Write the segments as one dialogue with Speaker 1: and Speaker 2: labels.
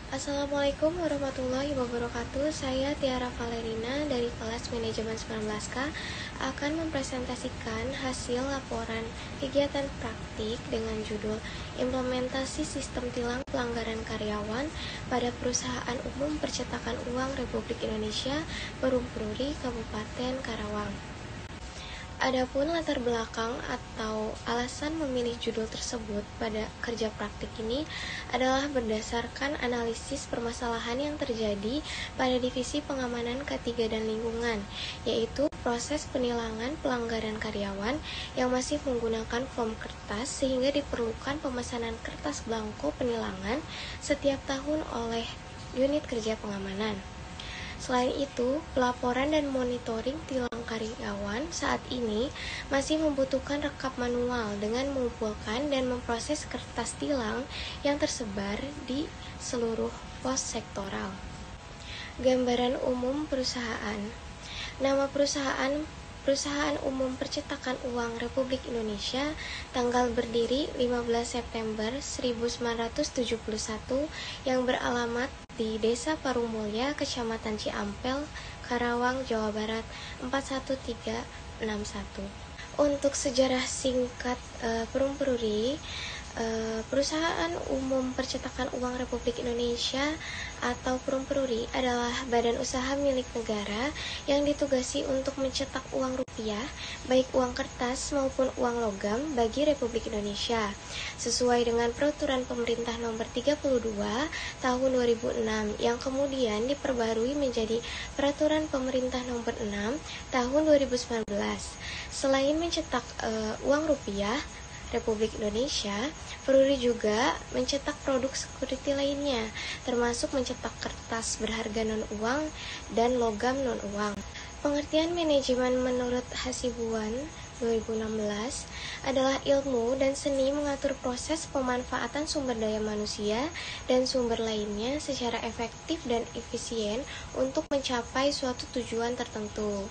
Speaker 1: Assalamualaikum warahmatullahi wabarakatuh. Saya Tiara Valerina dari kelas manajemen 19K akan mempresentasikan hasil laporan kegiatan praktik dengan judul Implementasi Sistem Tilang Pelanggaran Karyawan pada Perusahaan Umum Percetakan Uang Republik Indonesia Perum Peruri Kabupaten Karawang. Adapun latar belakang atau alasan memilih judul tersebut pada kerja praktik ini adalah berdasarkan analisis permasalahan yang terjadi pada Divisi Pengamanan K3 dan Lingkungan, yaitu proses penilangan pelanggaran karyawan yang masih menggunakan form kertas sehingga diperlukan pemesanan kertas belangko penilangan setiap tahun oleh unit kerja pengamanan. Selain itu, pelaporan dan monitoring tilang karyawan saat ini masih membutuhkan rekap manual dengan mengumpulkan dan memproses kertas tilang yang tersebar di seluruh pos sektoral. Gambaran umum perusahaan. Nama Perusahaan Umum Percetakan Uang Republik Indonesia, tanggal berdiri 15 September 1971 yang beralamat di Desa Parumulya, Kecamatan Ciampel, Karawang, Jawa Barat 41361. Untuk sejarah singkat Perum Peruri, Perusahaan Umum Percetakan Uang Republik Indonesia atau Perum Peruri adalah badan usaha milik negara yang ditugasi untuk mencetak uang rupiah, baik uang kertas maupun uang logam bagi Republik Indonesia, sesuai dengan Peraturan Pemerintah Nomor 32 Tahun 2006 yang kemudian diperbarui menjadi Peraturan Pemerintah Nomor 6 Tahun 2019. Selain mencetak uang rupiah Republik Indonesia, Peruri juga mencetak produk security lainnya, termasuk mencetak kertas berharga non-uang dan logam non-uang. Pengertian manajemen menurut Hasibuan 2016 adalah ilmu dan seni mengatur proses pemanfaatan sumber daya manusia dan sumber lainnya secara efektif dan efisien untuk mencapai suatu tujuan tertentu.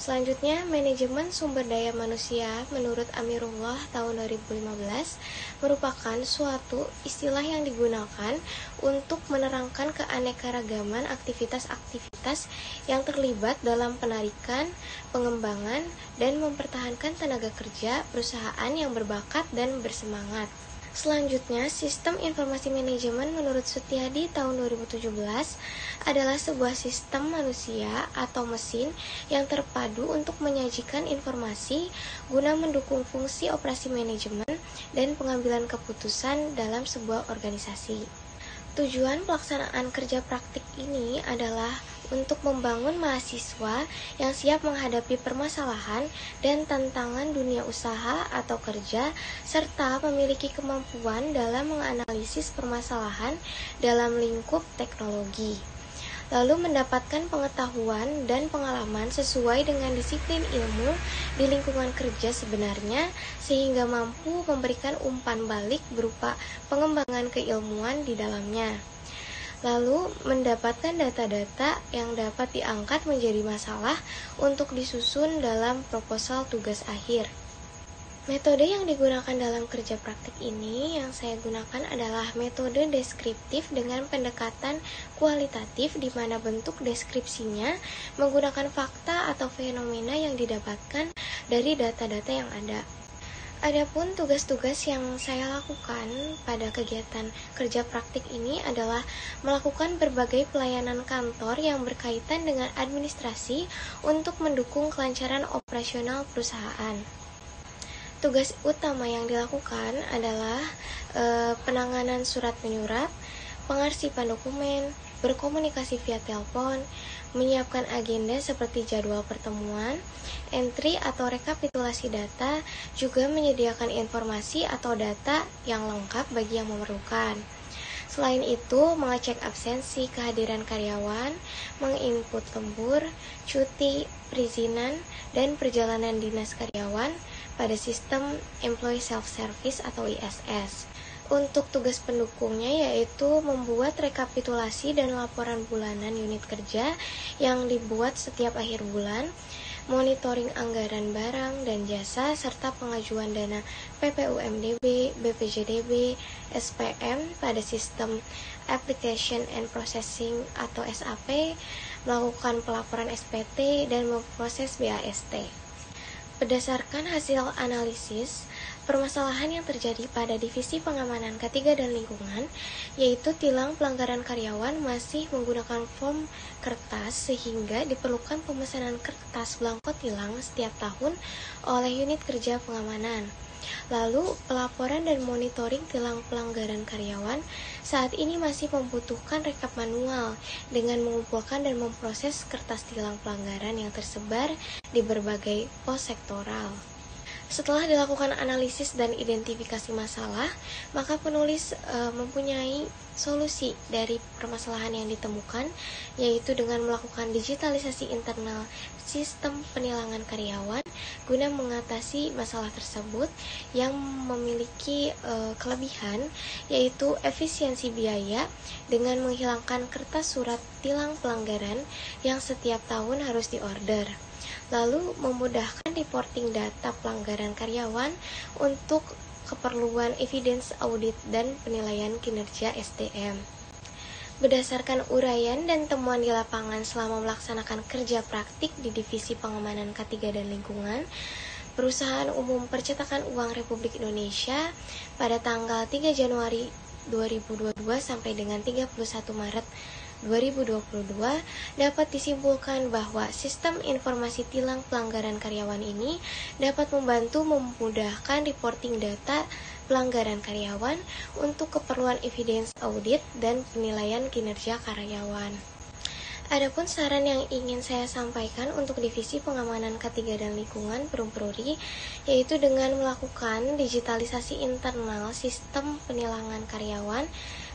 Speaker 1: Selanjutnya, manajemen sumber daya manusia menurut Amirullah tahun 2015 merupakan suatu istilah yang digunakan untuk menerangkan keanekaragaman aktivitas-aktivitas yang terlibat dalam penarikan, pengembangan, dan mempertahankan tenaga kerja perusahaan yang berbakat dan bersemangat. Selanjutnya, Sistem Informasi Manajemen menurut Sutiadi tahun 2017 adalah sebuah sistem manusia atau mesin yang terpadu untuk menyajikan informasi guna mendukung fungsi operasi manajemen dan pengambilan keputusan dalam sebuah organisasi. Tujuan pelaksanaan kerja praktik ini adalah untuk membangun mahasiswa yang siap menghadapi permasalahan dan tantangan dunia usaha atau kerja, serta memiliki kemampuan dalam menganalisis permasalahan dalam lingkup teknologi, lalu mendapatkan pengetahuan dan pengalaman sesuai dengan disiplin ilmu di lingkungan kerja sebenarnya, sehingga mampu memberikan umpan balik berupa pengembangan keilmuan di dalamnya. Lalu mendapatkan data-data yang dapat diangkat menjadi masalah untuk disusun dalam proposal tugas akhir. Metode yang digunakan dalam kerja praktik ini yang saya gunakan adalah metode deskriptif dengan pendekatan kualitatif, di mana bentuk deskripsinya menggunakan fakta atau fenomena yang didapatkan dari data-data yang ada. Adapun tugas-tugas yang saya lakukan pada kegiatan kerja praktik ini adalah melakukan berbagai pelayanan kantor yang berkaitan dengan administrasi untuk mendukung kelancaran operasional perusahaan. Tugas utama yang dilakukan adalah penanganan surat menyurat, pengarsipan dokumen, berkomunikasi via telepon, menyiapkan agenda seperti jadwal pertemuan, entry atau rekapitulasi data, juga menyediakan informasi atau data yang lengkap bagi yang memerlukan. Selain itu, mengecek absensi kehadiran karyawan, menginput lembur, cuti, perizinan, dan perjalanan dinas karyawan pada sistem Employee Self-Service atau ISS. Untuk tugas pendukungnya yaitu membuat rekapitulasi dan laporan bulanan unit kerja yang dibuat setiap akhir bulan, monitoring anggaran barang dan jasa, serta pengajuan dana PPUMDB, BPJDB, SPM pada sistem Application and Processing atau SAP, melakukan pelaporan SPT, dan memproses BAST. Berdasarkan hasil analisis, permasalahan yang terjadi pada Divisi Pengamanan K3 dan Lingkungan, yaitu tilang pelanggaran karyawan masih menggunakan form kertas sehingga diperlukan pemesanan kertas belangko tilang setiap tahun oleh unit kerja pengamanan. Lalu, pelaporan dan monitoring tilang pelanggaran karyawan saat ini masih membutuhkan rekap manual dengan mengumpulkan dan memproses kertas tilang pelanggaran yang tersebar di berbagai pos sektoral. Setelah dilakukan analisis dan identifikasi masalah, maka penulis mempunyai solusi dari permasalahan yang ditemukan, yaitu dengan melakukan digitalisasi internal sistem penilangan karyawan guna mengatasi masalah tersebut yang memiliki kelebihan, yaitu efisiensi biaya dengan menghilangkan kertas surat tilang pelanggaran yang setiap tahun harus diorder. Lalu memudahkan reporting data pelanggaran karyawan untuk keperluan evidence audit dan penilaian kinerja SDM. Berdasarkan uraian dan temuan di lapangan selama melaksanakan kerja praktik di Divisi Pengamanan K3 dan Lingkungan, Perusahaan Umum Percetakan Uang Republik Indonesia pada tanggal 3 Januari 2022 sampai dengan 31 Maret 2022 dapat disimpulkan bahwa sistem informasi tilang pelanggaran karyawan ini dapat membantu memudahkan reporting data pelanggaran karyawan untuk keperluan evidence audit dan penilaian kinerja karyawan. Adapun saran yang ingin saya sampaikan untuk Divisi Pengamanan K3 dan Lingkungan Perum-Pruri, yaitu dengan melakukan digitalisasi internal sistem penilangan karyawan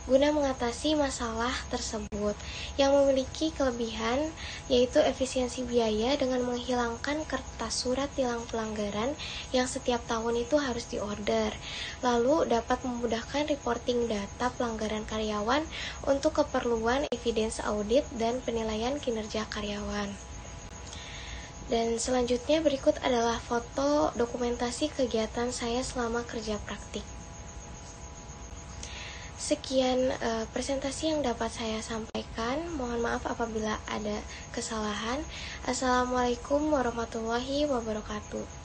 Speaker 1: guna mengatasi masalah tersebut yang memiliki kelebihan, yaitu efisiensi biaya dengan menghilangkan kertas surat tilang pelanggaran yang setiap tahun itu harus diorder. Lalu dapat memudahkan reporting data pelanggaran karyawan untuk keperluan evidence audit dan penilaian kinerja karyawan. Dan selanjutnya berikut adalah foto dokumentasi kegiatan saya selama kerja praktik. Sekian presentasi yang dapat saya sampaikan. Mohon maaf apabila ada kesalahan. Assalamualaikum warahmatullahi wabarakatuh.